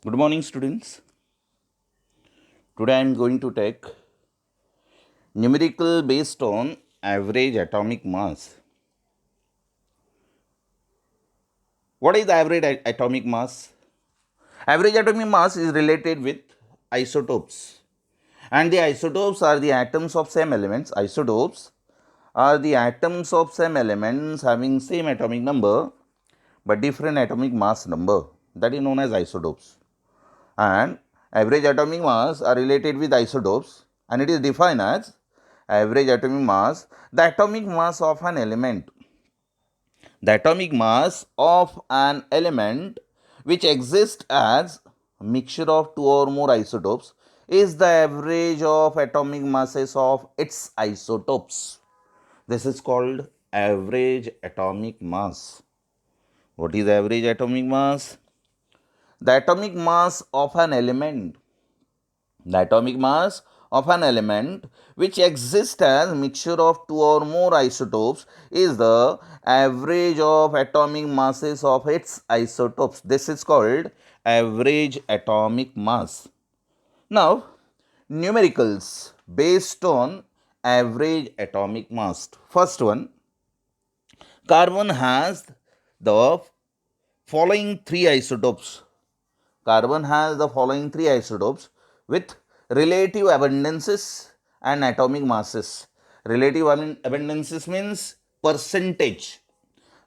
Good morning, students. Today I am going to take numerical based on average atomic mass. What is the average atomic mass? Average atomic mass is related with isotopes, and the isotopes are the atoms of same elements. Isotopes are the atoms of same elements having same atomic number but different atomic mass number. That is known as isotopes. And average atomic mass are related with isotopes, and it is defined as average atomic mass, the atomic mass of an element. The atomic mass of an element which exists as a mixture of two or more isotopes is the average of atomic masses of its isotopes. This is called average atomic mass. What is average atomic mass? The atomic mass of an element. The atomic mass of an element which exists as a mixture of two or more isotopes is the average of atomic masses of its isotopes. This is called average atomic mass. Now, numericals based on average atomic mass. First one, carbon has the following three isotopes. Carbon has the following three isotopes with relative abundances and atomic masses. Relative abundances means percentage.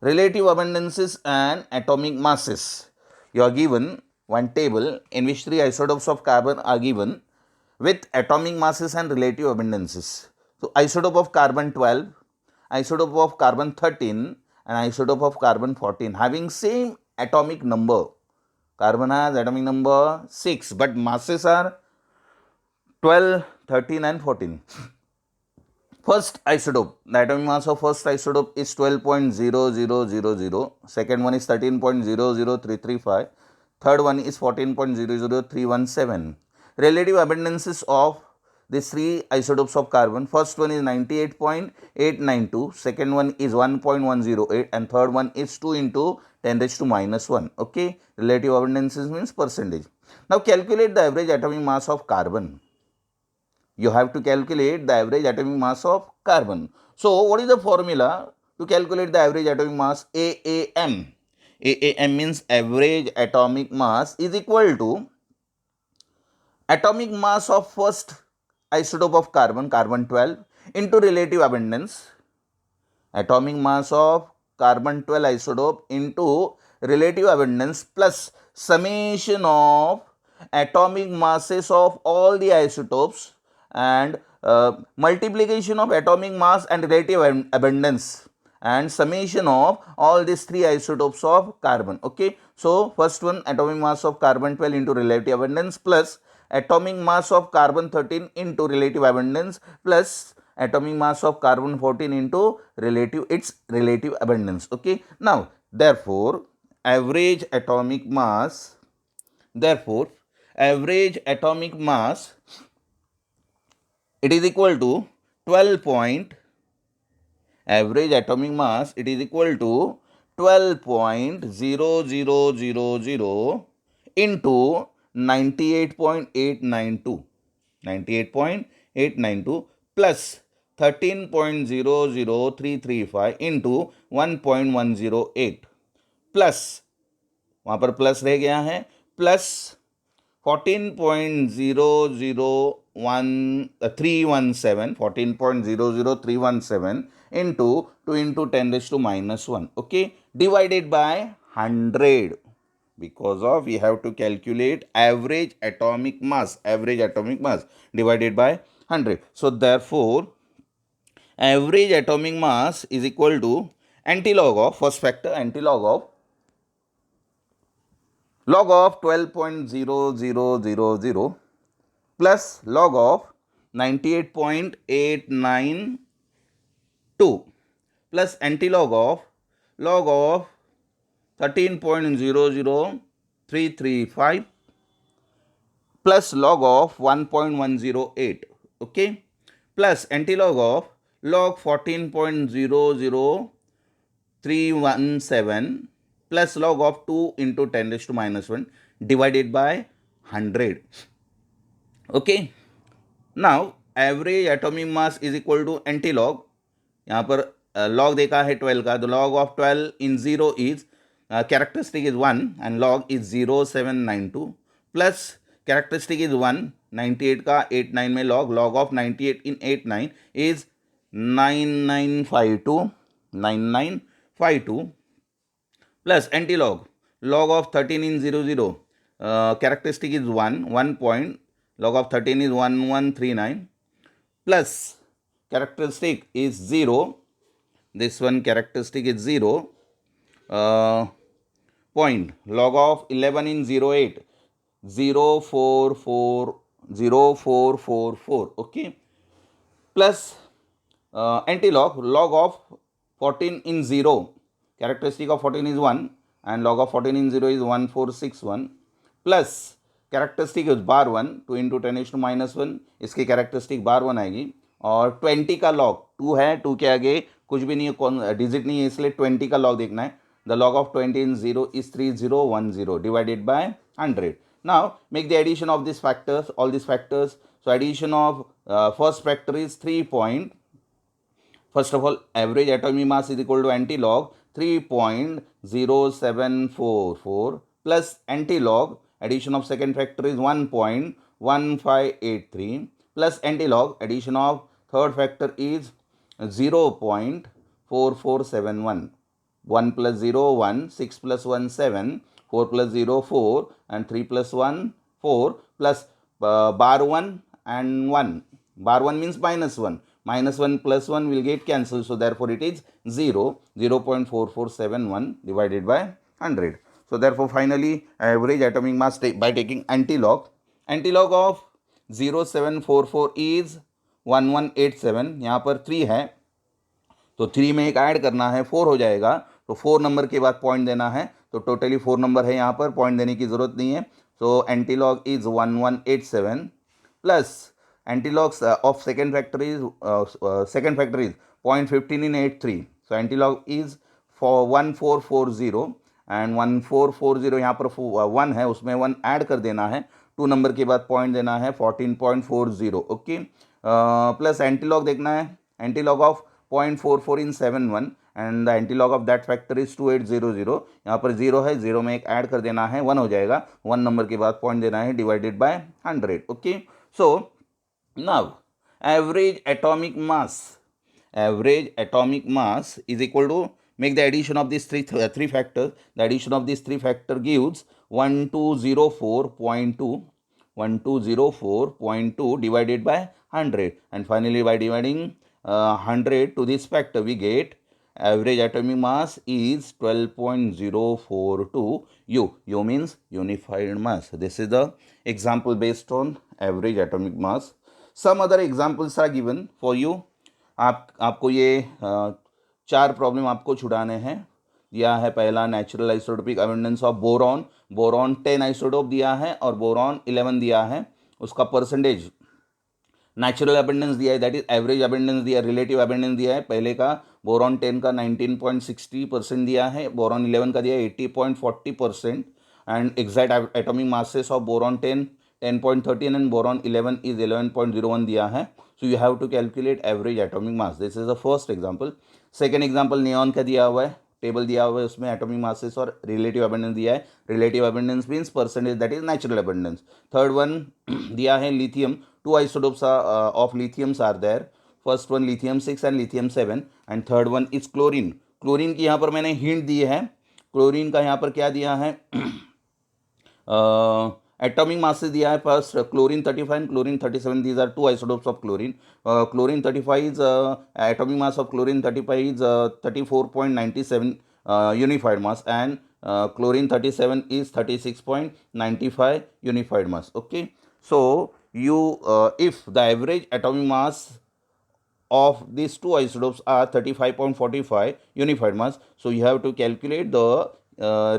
Relative abundances and atomic masses. You are given one table in which three isotopes of carbon are given with atomic masses and relative abundances. So, isotope of carbon 12, isotope of carbon 13, and isotope of carbon 14 having same atomic number. Carbon has atomic number 6, but masses are 12, 13 and 14. First isotope, the atomic mass of first isotope is 12.0000. Second one is 13.00335. Third one is 14.00317. Relative abundances of these three isotopes of carbon. First one is 98.892. Second one is 1.108. And third one is 2 into 10 raised to minus 1. Okay. Relative abundances means percentage. Now calculate the average atomic mass of carbon. You have to calculate the average atomic mass of carbon. So, what is the formula to calculate the average atomic mass? AAM. AAM means average atomic mass is equal to atomic mass of first isotope of carbon, carbon 12, into relative abundance. Atomic mass of carbon 12 isotope into relative abundance plus summation of atomic masses of all the isotopes and multiplication of atomic mass and relative abundance and summation of all these three isotopes of carbon. Okay. So, first one, atomic mass of carbon 12 into relative abundance plus atomic mass of carbon 13 into relative abundance plus atomic mass of carbon 14 into its relative abundance. Okay. Now, therefore, average atomic mass it is equal to 12 point average atomic mass it is equal to 12.0000 into 98.892 plus 13.00335 into 1.108 plus वहाँ पर plus रह गया है plus 14.00317 into 2 into 10 raised to minus 1. Okay, divided by 100 because of we have to calculate average atomic mass divided by 100. So therefore, average atomic mass is equal to antilog of first factor log of 12.0000 plus log of 98.892 plus antilog of log of 13.00335 plus log of 1.108. Okay, plus antilog of log 14.00317 plus log of 2 into 10 raised to minus 1 divided by 100. Okay. Now average atomic mass is equal to antilog. यहाँ पर log देखा है 12 का, the log of 12 in 0 is characteristic is 1 and log is 0792 plus characteristic is 1, 98 का 89 में log of 98 in 89 is 9952 plus antilog log of 13 in 00 characteristic is 1 point, log of 13 is 1139 plus characteristic is 0, this one characteristic is 0 point, log of 11 in 08 0444, okay, plus antilog log of 14 in 0, characteristic of 14 is 1 and log of 14 in 0 is 1461 plus characteristic is bar 1, 2 into 10 is to minus 1, इसकी characteristic बार 1 आएगी और 20 का log 2 है, 2 के आगे कुछ भी नहीं है, डिजिट नहीं है, इसलिए 20 का log देखना है. The log of 20 in 0 is 3010 divided by 100. Now make the addition of these factors, all these factors. So addition of first factor is 3 point. First of all, average atomic mass is equal to antilog 3.0744 plus antilog, addition of second factor is 1.1583 plus antilog, addition of third factor is 0.4471. 1 plus 0, 1, 6 plus 1, 7, 4 plus 0, 4 and 3 plus 1, 4 plus bar 1 and 1. Bar 1 means minus 1. Minus 1 plus 1 will get cancelled. So therefore it is 0, 0.4471 divided by 100. So therefore finally average atomic mass by taking antilog. Antilog of 0744 is 1187. यहाँ पर 3 है तो 3 में एक add करना है, 4 हो जाएगा. तो 4 नंबर के बाद पॉइंट देना है, तो टोटली 4 नंबर है, यहाँ पर पॉइंट देने की ज़रूरत नहीं है. So antilog is 1187 plus antilogs of second factor is 0.15 in 83. So antilog is 1440 and 1440 यहाँ पर 1 है, उसमें 1 ऐड कर देना है, 2 नंबर के बाद पॉइंट देना है 14.40. ओके. प्लस एंटीलॉग देखना है, antilog of 0.44 in 71 and the antilog of that factor is 2800. यहाँ पर 0 है, 0 में एक ऐड कर देना है, 1 हो जाएगा, 1 नंबर के बाद पॉइंट देना है divided by 100. Okay. So now average atomic mass is equal to, make the addition of these three factors. The addition of these three factor gives 1204.2 divided by 100 and finally by dividing 100 to this factor we get average atomic mass is 12.042 U. U means unified mass. This is the example based on average atomic mass. Some other examples are given for you. आपको ये 4 problem आपको छुड़ाने हैं. दिया है पहला natural isotopic abundance of boron, boron 10 isotope दिया है और बोरॉन 11 दिया है, उसका परसेंटेज नेचुरल अबंडेंस दिया है, दैट इज एवरेज अबंडेंस दिया है, रिलेटिव अबंडेंस दिया है. पहले का बोरॉन 10 का 19.60% दिया है, बोरॉन 11 का दिया है 80.40% and exact atomic masses of boron 10.13 and boron 11 is 11.01 दिया है. So you have to calculate average atomic mass. This is the first example. Second example neon का दिया हुआ है, टेबल दिया हुआ है, उसमें एटॉमिक मासेस और रिलेटिव अबंडेंस दिया है. Relative abundance means percentage, that is natural abundance. Third one दिया है lithium, 2 isotopes of lithiums are there. First one lithium 6 and lithium 7 and third one is chlorine. Chlorine की यहाँ पर मैंने hint दी है. क्लोरीन का यहाँ पर क्या दिया है, एटॉमिक मास दिया है. First chlorine 35 and chlorine 37. These are 2 isotopes of chlorine. Chlorine 35 is atomic mass of chlorine 35 is 34.97 unified mass and chlorine 37 is 36.95 unified mass. Okay. So you if the average atomic mass of these 2 isotopes are 35.45 unified mass, so you have to calculate the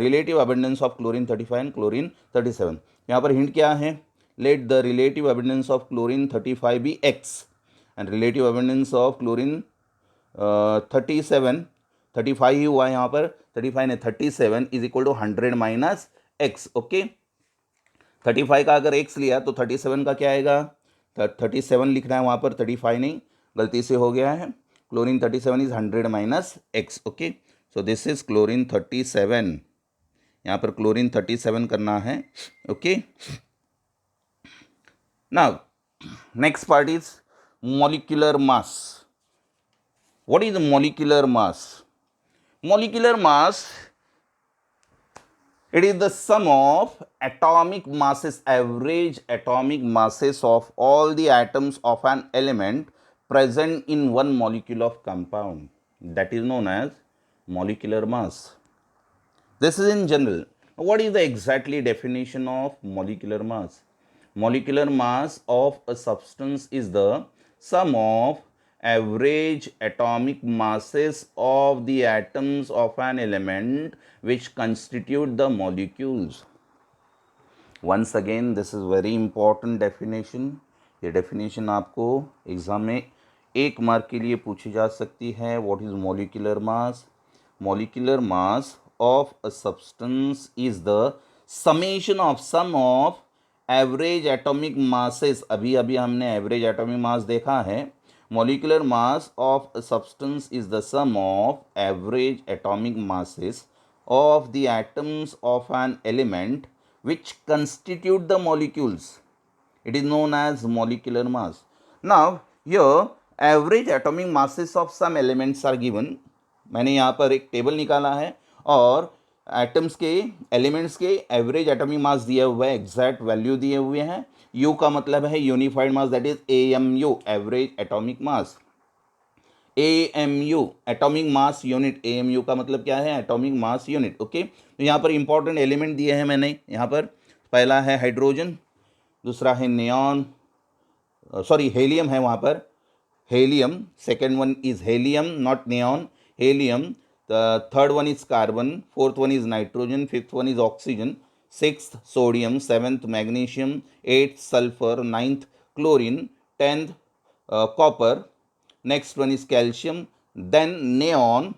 relative abundance of chlorine 35 and chlorine 37. यहाँ पर hint क्या है, let the relative abundance of chlorine 35 be x and relative abundance of chlorine 37 35 ही हुआ यहाँ पर, 35 ने 37 is equal to 100 minus X. Okay, 35 का अगर एक्स लिया तो 37 का क्या आएगा, 37 लिखना है वहाँ पर, 35 नहीं, गलती से हो गया है। Chlorine 37 is 100 minus X. Okay, so this is chlorine 37, यहाँ पर क्लोरीन 37 करना है। Okay, now next part is molecular mass. What is molecular mass? Molecular mass, it is the sum of atomic masses, average atomic masses of all the atoms of an element present in one molecule of compound. That is known as molecular mass. This is in general. What is the exactly definition of molecular mass? Molecular mass of a substance is the sum of average atomic masses of the atoms of an element which constitute the molecules. Once again, this is very important definition. ये definition आपको exam में 1 mark के लिए पूछी जा सकती है. What is molecular mass? Molecular mass of a substance is the summation of sum of average atomic masses. अभी हमने average atomic mass देखा है. Molecular mass of a substance is the sum of average atomic masses of the atoms of an element which constitute the molecules. It is known as molecular mass. Now, here average atomic masses of some elements are given. मैंने यहाँ पर एक table निकाला है और atoms के, elements के average atomic मास दिया हुआ है, एग्जैक्ट वैल्यू दिए हुए हैं. यू का मतलब है unified mass, that is AMU, average atomic mass. AMU, atomic mass unit. AMU का मतलब क्या है, एटॉमिक मास यूनिट. ओके, तो यहाँ पर इंपॉर्टेंट एलिमेंट दिए हैं मैंने. यहाँ पर पहला है हाइड्रोजन, दूसरा है नियॉन, सॉरी हेलियम है वहाँ पर, helium. Second one is helium, not neon, helium. The third one is carbon, fourth one is nitrogen, fifth one is oxygen, sixth sodium, seventh magnesium, eighth sulfur, ninth chlorine, tenth copper. Next one is calcium, then neon.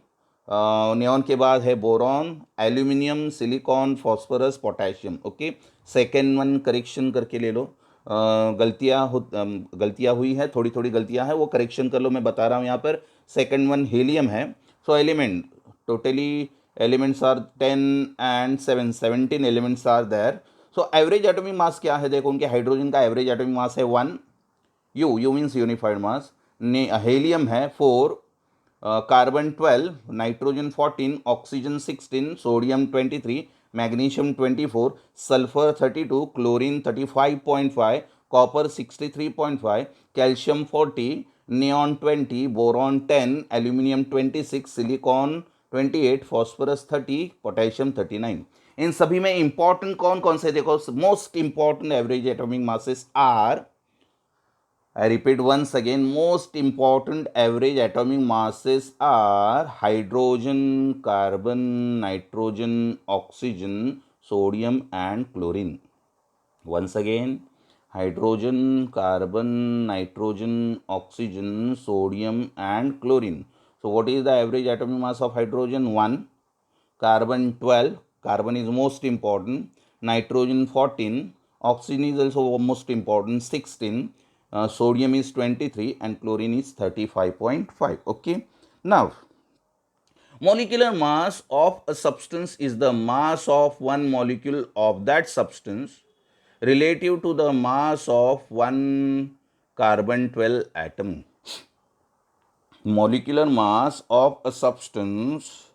neon के बाद है boron, aluminium, silicon, phosphorus, potassium. Okay, second one correction करके ले लो. गलतियाँ हुई है, थोड़ी थोड़ी गलतियाँ हैं, वो करेक्शन कर लो. मैं बता रहा हूँ यहाँ पर. सेकंड वन हीलियम है. So element, totally elements are 10 and 7, 17 elements are there. So average atomic mass क्या है, देखो उनके हाइड्रोजन का एवरेज एटॉमिक मास है 1, you means unified mass. Helium है 4, carbon 12, nitrogen 14, oxygen 16, sodium 23, magnesium 24, sulfur 32, chlorine 35.5, copper 63.5, calcium 40, neon 20, boron 10, aluminium 26, silicon 28, phosphorus 30, potassium 39. इन सभी में इंपॉर्टेंट कौन कौन से, देखो most important average atomic masses are, I repeat once again, most important average atomic masses are hydrogen, carbon, nitrogen, oxygen, sodium and chlorine. Once again, hydrogen, carbon, nitrogen, oxygen, sodium and chlorine. So what is the average atomic mass of hydrogen? 1, carbon 12, carbon is most important, nitrogen 14, oxygen is also most important, 16, sodium is 23 and chlorine is 35.5. Okay, now molecular mass of a substance is the mass of one molecule of that substance relative to the mass of one carbon 12 atom. Molecular mass of a substance,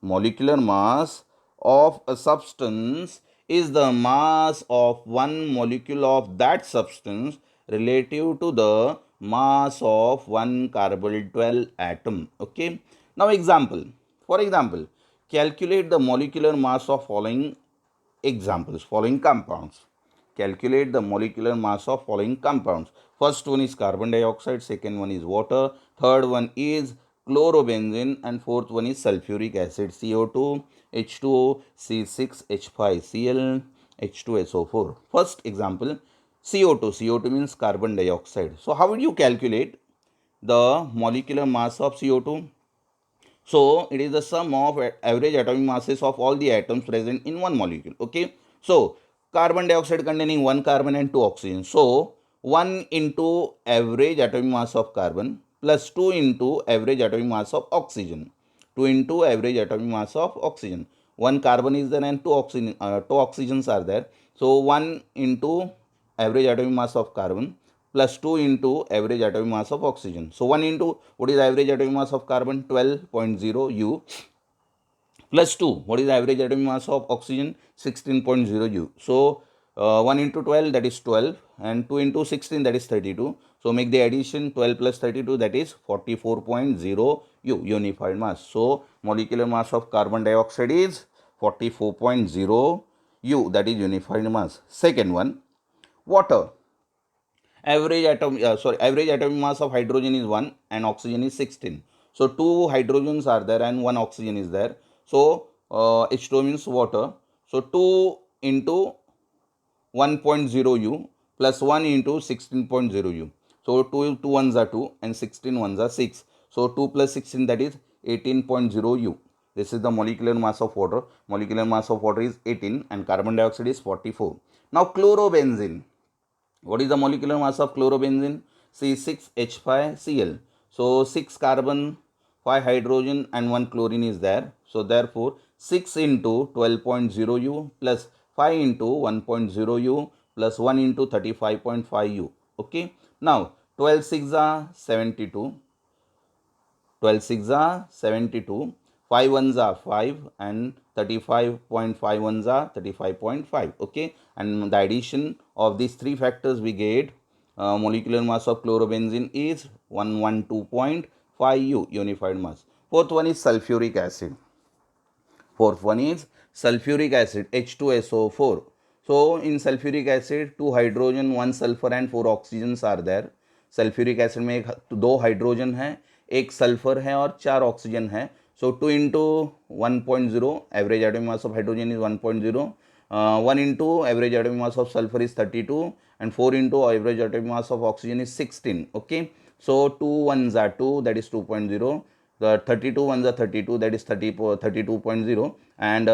molecular mass of a substance is the mass of one molecule of that substance relative to the mass of one carbon 12 atom. Okay, now example, for example, calculate the molecular mass of following examples, following compounds. Calculate the molecular mass of following compounds. First one is carbon dioxide, second one is water, third one is chlorobenzene and fourth one is sulfuric acid, CO2, H2O, C6H5Cl, H2SO4. First example, CO2. CO2 means carbon dioxide. So how would you calculate the molecular mass of CO2? So it is the sum of average atomic masses of all the atoms present in one molecule. Okay. So carbon dioxide containing one carbon and two oxygen. So 1 into average atomic mass of carbon plus 2 into average atomic mass of oxygen. 2 into average atomic mass of oxygen. One carbon is there and two oxygens are there. So 1 into average atomic mass of carbon plus 2 into average atomic mass of oxygen. So 1 into what is average atomic mass of carbon? 12.0 U plus 2. What is the average atomic mass of oxygen? 16.0 U. So 1 into 12, that is 12, and 2 into 16, that is 32. So make the addition, 12 plus 32, that is 44.0 U, unified mass. So molecular mass of carbon dioxide is 44.0 U, that is unified mass. Second one, water. Average atomic mass of hydrogen is 1 and oxygen is 16. So two hydrogens are there and one oxygen is there. So H2O means water. So 2 into 1.0 U plus 1 into 16.0 U. So 2 ones are 2 and 16 ones are 6. So 2 plus 16, that is 18.0 U. This is the molecular mass of water. Molecular mass of water is 18 and carbon dioxide is 44. Now chlorobenzene. What is the molecular mass of chlorobenzene? C6H5Cl. So 6 carbon, 5 hydrogen and 1 chlorine is there. So therefore 6 into 12.0 U plus 5 into 1.0 U plus 1 into 35.5 U. Okay. Now 12 6 are 72. 12 6 are 72, 5 ones are 5 and 35.5 ones are 35.5. Okay, and the addition of these three factors we get molecular mass of chlorobenzene is 112.5 U, unified mass. Fourth one is sulfuric acid. Fourth one is sulfuric acid, H2SO4. So in sulfuric acid, 2 hydrogen, 1 sulfur and 4 oxygens are there. Sulphuric acid में दो hydrogen है, एक sulphur है और 4 oxygen है. सो 2 into 1.0 average atomic mass of hydrogen is 1.0. 1 into average atomic mass of sulfur is 32 and 4 into average atomic mass of oxygen is 16. Okay, so 2 ones are 2, that is 2.0. The 32 ones are 32, that is 32.0, and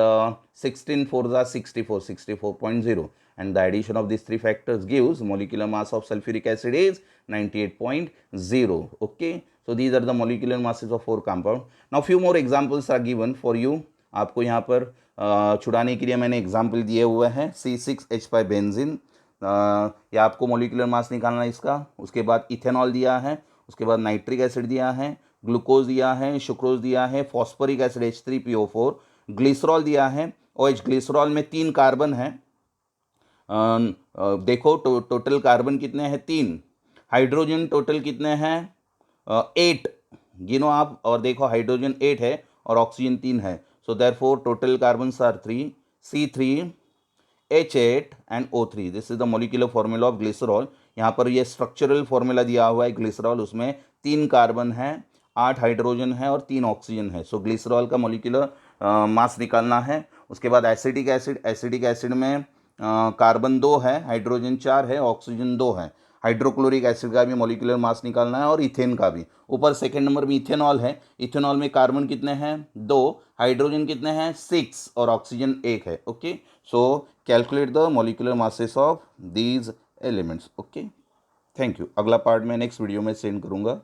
16 fours are 64, 64.0, and the addition of these three factors gives molecular mass of sulfuric acid is 98.0. Okay, so these are the molecular masses of 4 compound. Now few more examples are given for you. आपको यहाँ पर छुड़ाने के लिए मैंने example दिए हुए हैं. C6H5 बेंजीन, या आपको मोलिकुलर मास निकालना है इसका. उसके बाद इथेनॉल दिया है, उसके बाद नाइट्रिक एसिड दिया है, ग्लूकोज दिया है, सुक्रोज दिया है, फॉस्फोरिक एसिड H3PO4, ग्लिसरॉल दिया है. OH ग्लिसरॉल में 3 कार्बन है. देखो टोटल कार्बन कितने हैं? 3. हाइड्रोजन टोटल कितने हैं? 8. गिनो आप और देखो, हाइड्रोजन 8 है और ऑक्सीजन 3 है. So therefore total carbon are 3. C3H8 and O3. This is the molecular formula of glycerol. यहाँ पर ये स्ट्रक्चरल फॉर्मूला दिया हुआ है ग्लिसरॉल. उसमें 3 कार्बन है, 8 हाइड्रोजन है और 3 ऑक्सीजन है. सो ग्लिसरॉल का मोलिकुलर मास निकालना है. उसके बाद एसिटिक एसिड. एसिटिक एसिड में कार्बन 2 है, हाइड्रोजन 4 है, ऑक्सीजन 2 है. हाइड्रोक्लोरिक एसिड का भी मोलिकुलर मास निकालना है और इथेन का भी. ऊपर सेकेंड नंबर में इथेनॉल है. इथेनॉल में कार्बन कितने हैं? 2, हाइड्रोजन कितने हैं? 6 और ऑक्सीजन 1 है. Okay, so calculate the molecular masses of these elements. Okay, thank you. अगला पार्ट मैं नेक्स्ट वीडियो में सेंड करूँगा.